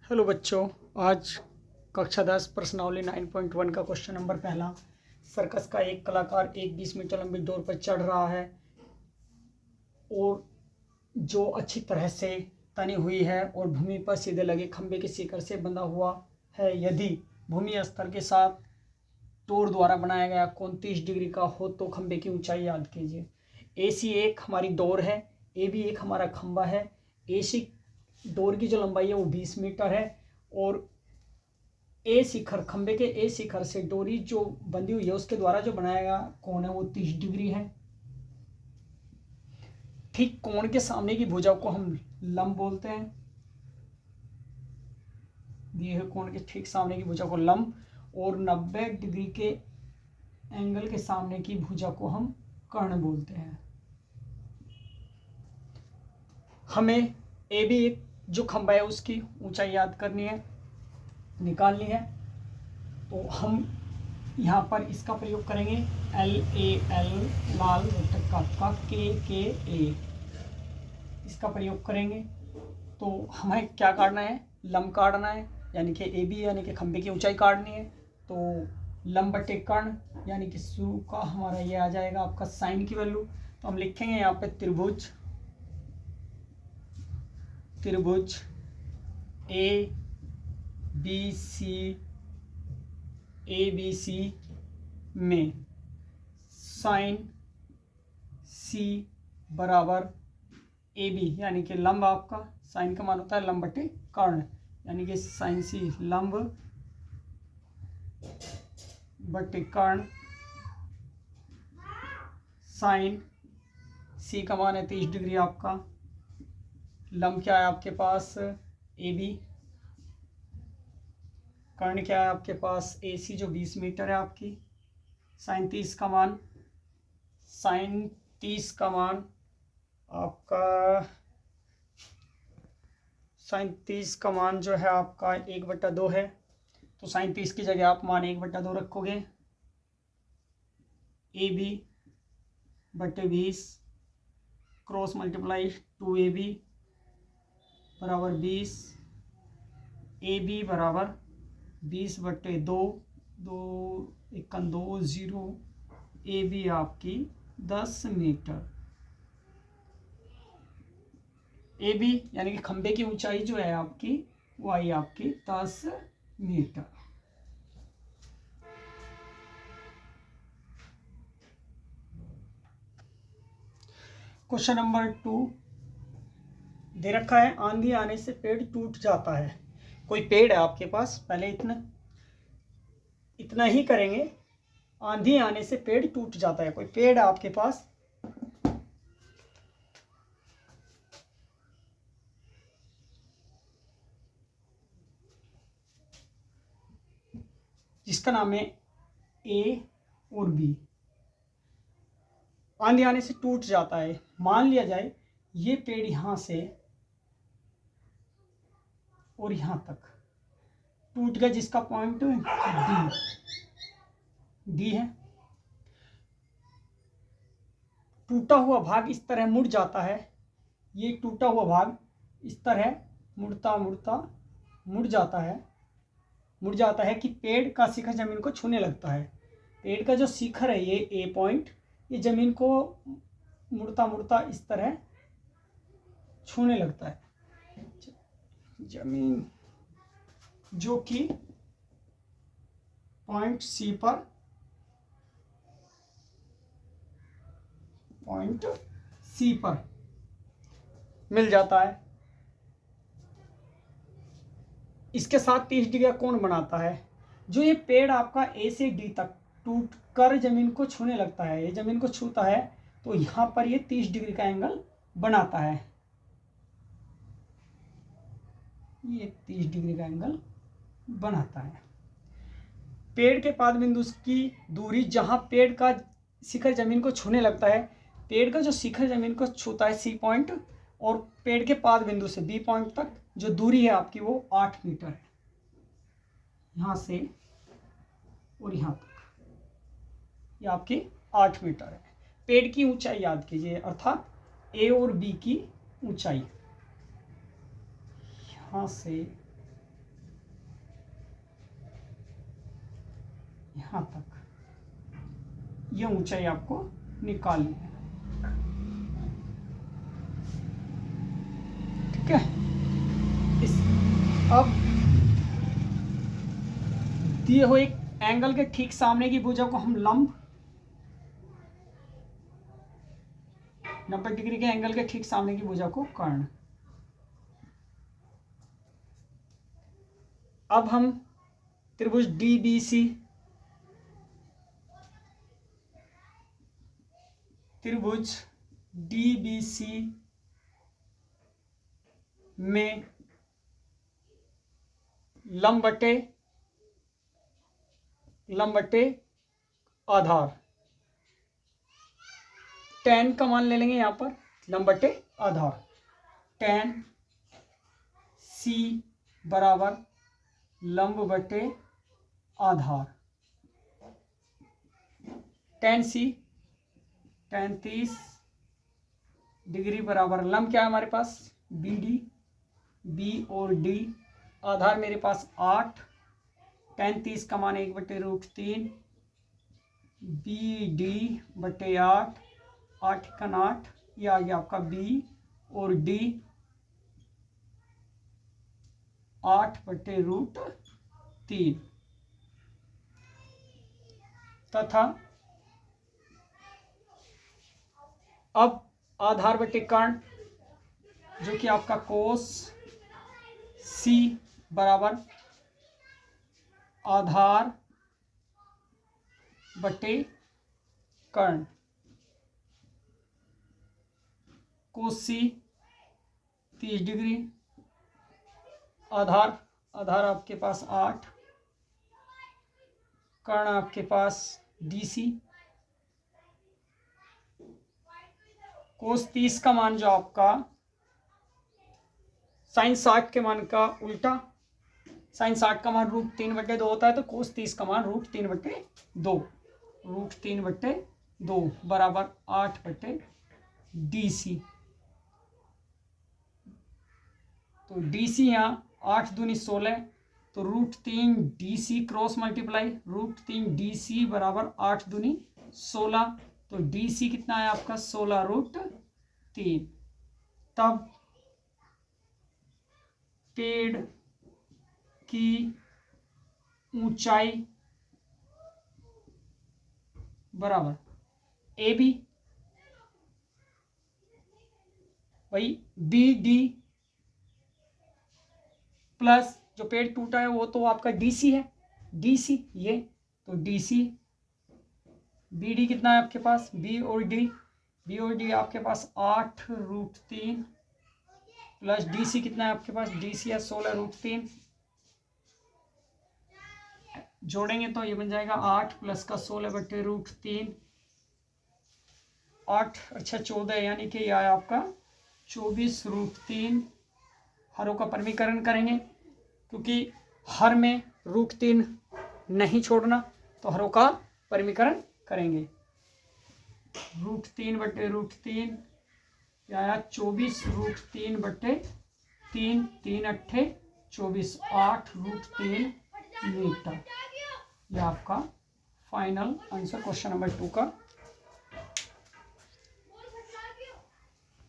Hello बच्चों, आज कक्षा 10 प्रश्नावली 9.1 का क्वेश्चन नंबर पहला। सर्कस का एक कलाकार एक 20 मीटर लंबी डोर पर चढ़ रहा है और जो अच्छी तरह से तनी हुई है और भूमि पर सीधे लगे खंभे के शिखर से बंधा हुआ है। यदि भूमि स्तर के साथ डोर द्वारा बनाया गया कोण 30 डिग्री का हो तो खंभे की ऊंचाई याद कीजिए। AC एक हमारी डोर है, AB एक हमारा खंभा है। AC डोर की जो लंबाई है वो 20 मीटर है और ए शिखर, खंबे के ए शिखर से डोरी जो बंधी हुई है उसके द्वारा जो बनाया गया कोण है वो 30 डिग्री है। ठीक कोण के सामने की भुजा को हम लंब बोलते हैं। दिए हुए कोण के ठीक सामने की भुजा को लंब और 90 डिग्री के एंगल के सामने की भुजा को हम कर्ण बोलते हैं। हमें AB एक जो खंभा है उसकी ऊंचाई याद करनी है, निकालनी है। तो हम यहाँ पर इसका प्रयोग करेंगे LAL लाल का KA इसका प्रयोग करेंगे। तो हमें क्या काटना है, लंब काटना है, यानी कि AB यानी कि खंभे की ऊंचाई काटनी है। तो लंब बटे कर्ण यानी कि शुरू का हमारा ये आ जाएगा आपका साइन की वैल्यू। तो हम लिखेंगे यहाँ पे त्रिभुज ABC में साइन C बराबर AB यानी कि लंब, आपका साइन का मान होता है लंब बटे कर्ण, यानी कि साइन C लंब बटे कर्ण। साइन C का मान है 30 डिग्री आपका, लंब क्या है आपके पास AB, कर्ण क्या है आपके पास AC जो 20 मीटर है आपकी। साइन 30 का मान आपका साइन 30 का मान जो है आपका 1/2 है। तो साइन 30 की जगह आप मान 1/2 रखोगे। AB बटे 20 क्रॉस मल्टीप्लाई 2AB बराबर 20, AB बराबर 20/2, 2 1 2 0, AB आपकी 10 मीटर। AB यानी कि खंबे की ऊंचाई जो है आपकी वो आई आपकी 10 मीटर। क्वेश्चन नंबर 2 दे रखा है, आंधी आने से पेड़ टूट जाता है। कोई पेड़ है आपके पास, पहले इतना ही करेंगे। आंधी आने से पेड़ टूट जाता है, कोई पेड़ है आपके पास, जिसका नाम है A और B। आंधी आने से टूट जाता है। मान लिया जाए ये पेड़ यहां से और यहां तक टूट गया, जिसका पॉइंट D है। टूटा हुआ भाग इस तरह मुड़ जाता है, ये टूटा हुआ भाग इस तरह मुड़ता मुड़ जाता है कि पेड़ का शिखर जमीन को छूने लगता है। पेड़ का जो शिखर है ये A पॉइंट, ये जमीन को मुड़ता इस तरह छूने लगता है। जमीन जो कि पॉइंट C पर मिल जाता है। इसके साथ 30 डिग्री का कोण बनाता है। जो ये पेड़ आपका A से D तक टूट कर जमीन को छूने लगता है, ये जमीन को छूता है तो यहां पर ये 30 डिग्री का एंगल बनाता है। ये 30 डिग्री का एंगल बनाता है। पेड़ के पाद बिंदु की दूरी, जहां पेड़ का शिखर जमीन को छूने लगता है, पेड़ का जो शिखर जमीन को छूता है C पॉइंट, और पेड़ के पाद बिंदु से B पॉइंट तक जो दूरी है आपकी वो 8 मीटर है, यहां से और यहां तक ये आपकी 8 मीटर है। पेड़ की ऊंचाई याद कीजिए, अर्थात A और B की ऊंचाई यहां से यहाँ तक ये ऊंचाई आपको निकालनी है। ठीक है। अब दिए हुए एक एंगल के ठीक सामने की भुजा को हम लंब 90 डिग्री के एंगल के ठीक सामने की भुजा को कर्ण। अब हम त्रिभुज DBC में लंब बटे आधार tan का मान ले लेंगे यहाँ पर, लंब बटे आधार tan C बराबर लंब बटे आधार। tan C tan 30 डिग्री बराबर लंब क्या है हमारे पास BD, B और D, आधार मेरे पास 8, tan 30 का मान 1/√3, BD बटे 8, 8 का 8, ये आ गया आपका B और D 8/√3 तथा अब आधार बटे कर्ण जो कि आपका कोस C बराबर आधार बटे कर्ण, कोस C 30 डिग्री, आधार आपके पास 8, कर्ण आपके पास DC, कोस 30 का मान जो आपका साइन 60 के मान का उल्टा, साइन 60 का मान √3/2 होता है, तो कोस 30 का मान √3/2 बराबर 8/DC। तो DC यहाँ 8 दूनी 16, तो √3DC क्रॉस मल्टीप्लाई, √3DC बराबर 8 दूनी 16, तो DC कितना है आपका 16√3। तब पेड़ की ऊंचाई बराबर AB वही BD प्लस जो पेड़ टूटा है वो तो आपका DC है, DC ये, तो DC, BD कितना है आपके पास B और D आपके पास 8√3 प्लस DC कितना है आपके पास, DC है 16√3, जोड़ेंगे तो ये बन जाएगा 8 प्लस का 16/√3, 8 अच्छा 14, यानी कि यह है आपका 24√3। हरों का परमीकरण करेंगे क्योंकि हर में √3 नहीं छोड़ना, तो हरों का परमीकरण करेंगे। √3/√3 या 24√3/3, 3 अट्ठे 24, 8√3 मीटर। यह आपका फाइनल आंसर क्वेश्चन नंबर 2 का